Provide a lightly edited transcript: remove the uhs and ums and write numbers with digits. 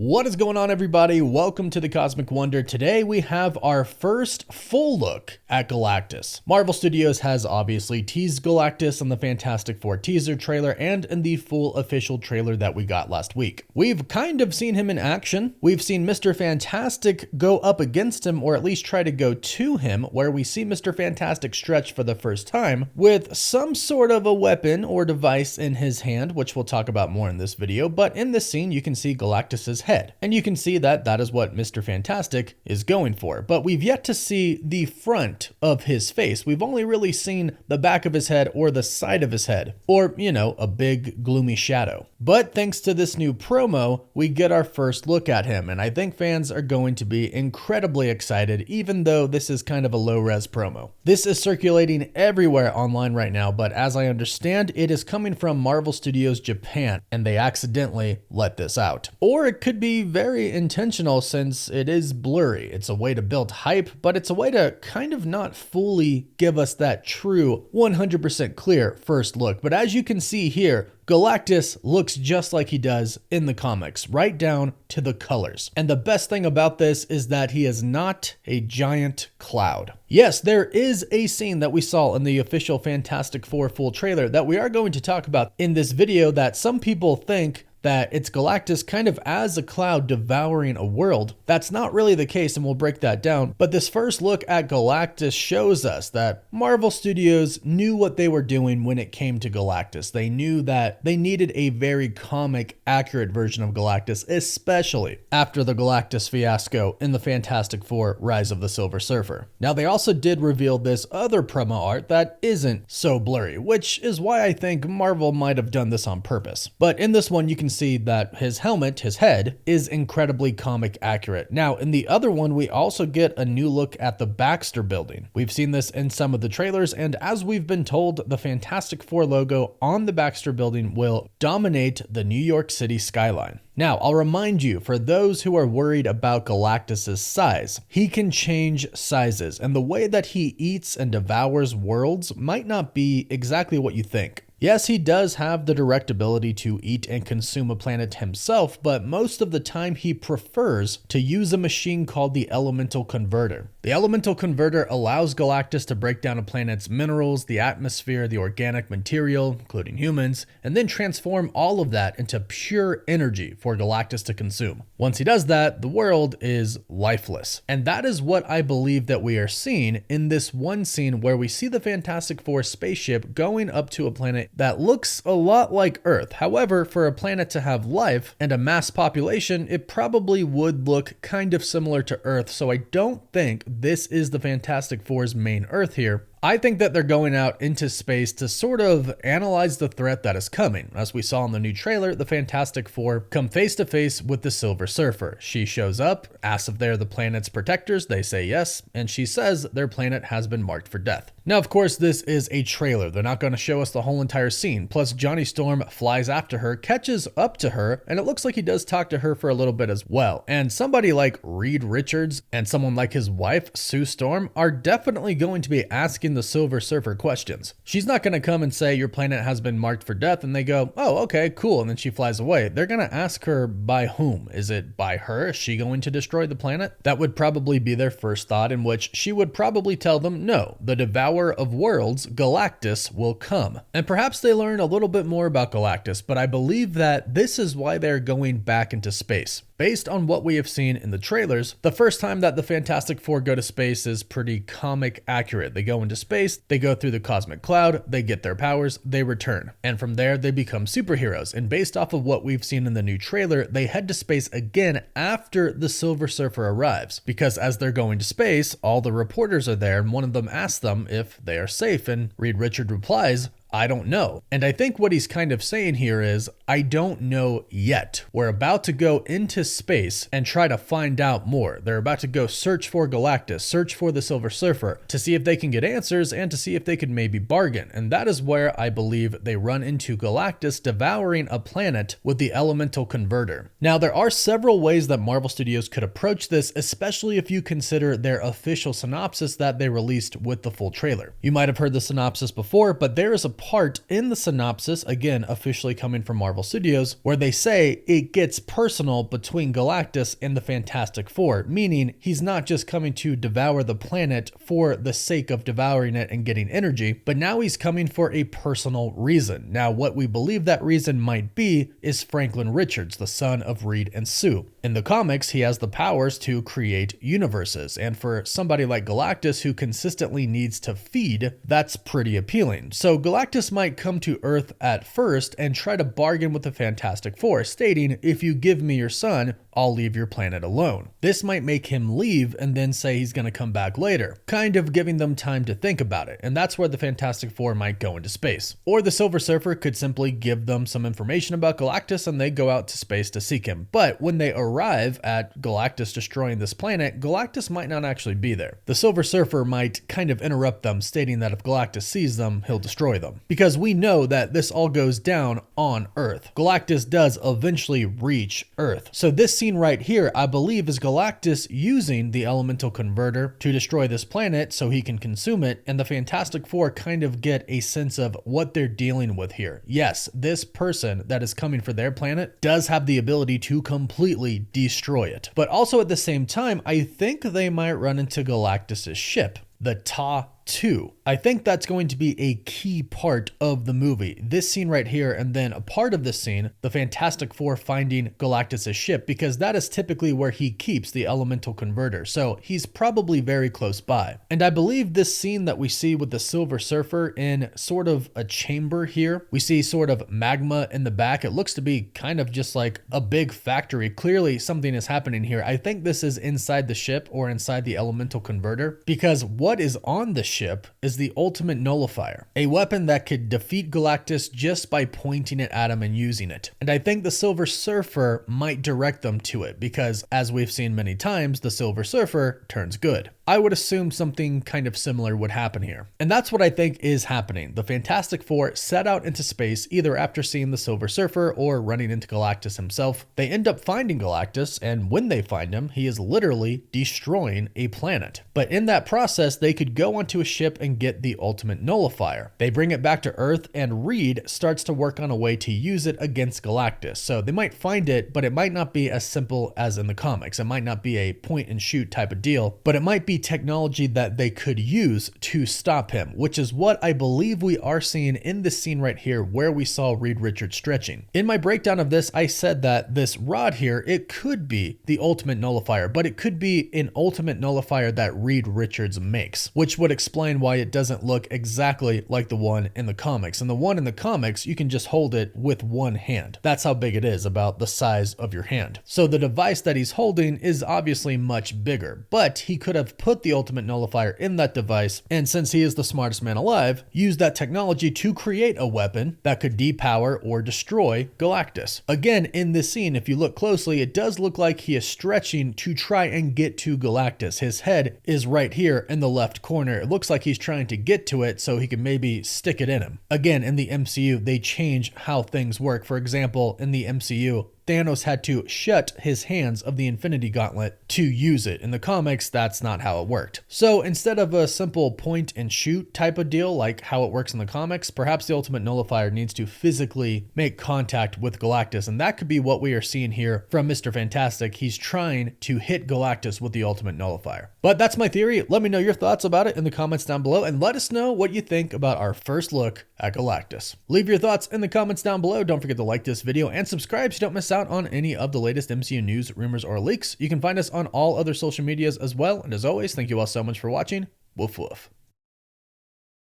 What is going on, everybody? Welcome to the Cosmic Wonder. Today we have our first full look at Galactus. Marvel Studios has obviously teased Galactus in the Fantastic Four teaser trailer and in the full official trailer that we got last week. We've kind of seen him in action. We've seen Mr. Fantastic go up against him, or at least try to go to him, where we see Mr. Fantastic stretch for the first time with some sort of a weapon or device in his hand, which we'll talk about more in this video. But in this scene, you can see Galactus's head, and you can see that that is what Mr. Fantastic is going for. But we've yet to see the front of his face. We've only really seen the back of his head or the side of his head, or, you know, a big gloomy shadow. But thanks to this new promo, we get our first look at him, and I think fans are going to be incredibly excited, even though this is kind of a low-res promo. This is circulating everywhere online right now, but as I understand, it is coming from Marvel Studios Japan, and they accidentally let this out. Or it could be very intentional since it is blurry. It's a way to build hype, but it's a way to kind of not fully give us that true 100% clear first look. But as you can see here, Galactus looks just like he does in the comics, right down to the colors. And the best thing about this is that he is not a giant cloud. Yes, there is a scene that we saw in the official Fantastic Four full trailer that we are going to talk about in this video that some people think that it's Galactus kind of as a cloud devouring a world. That's not really the case, and we'll break that down. But this first look at Galactus shows us that Marvel Studios knew what they were doing when it came to Galactus. They knew that they needed a very comic, accurate version of Galactus, especially after the Galactus fiasco in the Fantastic Four Rise of the Silver Surfer. Now, they also did reveal this other promo art that isn't so blurry, which is why I think Marvel might have done this on purpose. But in this one, you can see that his helmet, his head, is incredibly comic accurate. Now, in the other one, we also get a new look at the Baxter building. We've seen this in some of the trailers, and as we've been told, the Fantastic Four logo on the Baxter building will dominate the New York City skyline. Now, I'll remind you, for those who are worried about Galactus's size, he can change sizes, and the way that he eats and devours worlds might not be exactly what you think. Yes, he does have the direct ability to eat and consume a planet himself, but most of the time he prefers to use a machine called the Elemental Converter. The Elemental Converter allows Galactus to break down a planet's minerals, the atmosphere, the organic material, including humans, and then transform all of that into pure energy for Galactus to consume. Once he does that, the world is lifeless. And that is what I believe that we are seeing in this one scene where we see the Fantastic Four spaceship going up to a planet that looks a lot like Earth. However, for a planet to have life and a mass population, it probably would look kind of similar to Earth, so I don't think this is the Fantastic Four's main Earth here. I think that they're going out into space to sort of analyze the threat that is coming. As we saw in the new trailer, the Fantastic Four come face to face with the Silver Surfer. She shows up, asks if they're the planet's protectors, they say yes, and she says their planet has been marked for death. Now, of course, this is a trailer. They're not going to show us the whole entire scene. Plus, Johnny Storm flies after her, catches up to her, and it looks like he does talk to her for a little bit as well. And somebody like Reed Richards and someone like his wife, Sue Storm, are definitely going to be asking the Silver Surfer questions. She's not going to come and say your planet has been marked for death and they go, oh, okay, cool, and then she flies away. They're going to ask her by whom. Is it by her? Is she going to destroy the planet? That would probably be their first thought, in which she would probably tell them, no, the devourer of worlds, Galactus, will come. And perhaps they learn a little bit more about Galactus, but I believe that this is why they're going back into space. Based on what we have seen in the trailers, the first time that the Fantastic Four go to space is pretty comic accurate. They go into space, they go through the cosmic cloud, they get their powers, they return. And from there, they become superheroes. And based off of what we've seen in the new trailer, they head to space again after the Silver Surfer arrives. Because as they're going to space, all the reporters are there, and one of them asks them if they are safe, and Reed Richards replies, I don't know. And I think what he's kind of saying here is, I don't know yet. We're about to go into space and try to find out more. They're about to go search for Galactus, search for the Silver Surfer, to see if they can get answers and to see if they could maybe bargain. And that is where I believe they run into Galactus devouring a planet with the Elemental Converter. Now, there are several ways that Marvel Studios could approach this, especially if you consider their official synopsis that they released with the full trailer. You might have heard the synopsis before, but there is a part in the synopsis, again, officially coming from Marvel Studios, where they say it gets personal between Galactus and the Fantastic Four, meaning he's not just coming to devour the planet for the sake of devouring it and getting energy, but now he's coming for a personal reason. Now, what we believe that reason might be is Franklin Richards, the son of Reed and Sue. In the comics, he has the powers to create universes, and for somebody like Galactus who consistently needs to feed, that's pretty appealing. So Galactus might come to Earth at first and try to bargain with the Fantastic Four, stating, if you give me your son, I'll leave your planet alone. This might make him leave and then say he's going to come back later, kind of giving them time to think about it, and that's where the Fantastic Four might go into space. Or the Silver Surfer could simply give them some information about Galactus and they go out to space to seek him. But when they arrive at Galactus destroying this planet, Galactus might not actually be there. The Silver Surfer might kind of interrupt them, stating that if Galactus sees them, he'll destroy them. Because we know that this all goes down on Earth. Galactus does eventually reach Earth. So this scene right here, I believe, is Galactus using the elemental converter to destroy this planet so he can consume it, and the Fantastic Four kind of get a sense of what they're dealing with here. Yes, this person that is coming for their planet does have the ability to completely destroy it. But also at the same time, I think they might run into Galactus's ship, the Ta-2. I think that's going to be a key part of the movie. This scene right here, and then a part of this scene, the Fantastic Four finding Galactus's ship, because that is typically where he keeps the elemental converter. So he's probably very close by. And I believe this scene that we see with the Silver Surfer in sort of a chamber here, we see sort of magma in the back. It looks to be kind of just like a big factory. Clearly something is happening here. I think this is inside the ship or inside the elemental converter, because what is on the ship is the ultimate nullifier, a weapon that could defeat Galactus just by pointing it at him and using it. And I think the Silver Surfer might direct them to it because, as we've seen many times, the Silver Surfer turns good. I would assume something kind of similar would happen here. And that's what I think is happening. The Fantastic Four set out into space either after seeing the Silver Surfer or running into Galactus himself. They end up finding Galactus, and when they find him, he is literally destroying a planet. But in that process, they could go onto a ship and get the ultimate nullifier. They bring it back to Earth, and Reed starts to work on a way to use it against Galactus. So they might find it, but it might not be as simple as in the comics. It might not be a point and shoot type of deal, but it might be technology that they could use to stop him, which is what I believe we are seeing in this scene right here where we saw Reed Richards stretching. In my breakdown of this, I said that this rod here, it could be the ultimate nullifier, but it could be an ultimate nullifier that Reed Richards makes, which would explain why it doesn't look exactly like the one in the comics. And the one in the comics, you can just hold it with one hand. That's how big it is, about the size of your hand. So the device that he's holding is obviously much bigger, but he could have put the ultimate nullifier in that device, and since he is the smartest man alive, use that technology to create a weapon that could depower or destroy Galactus. Again, in this scene, if you look closely, it does look like he is stretching to try and get to Galactus. His head is right here in the left corner. It looks like he's trying to get to it so he can maybe stick it in him. Again, in the MCU, they change how things work. For example, in the MCU, Thanos had to shut his hands of the Infinity Gauntlet to use it. In the comics, that's not how it worked. So instead of a simple point and shoot type of deal like how it works in the comics, perhaps the Ultimate Nullifier needs to physically make contact with Galactus, and that could be what we are seeing here from Mr. Fantastic. He's trying to hit Galactus with the Ultimate Nullifier. But that's my theory. Let me know your thoughts about it in the comments down below, and let us know what you think about our first look at Galactus. Leave your thoughts in the comments down below. Don't forget to like this video and subscribe so you don't miss out on any of the latest MCU news, rumors, or leaks. You can find us on all other social medias as well. And as always, thank you all so much for watching. Woof woof.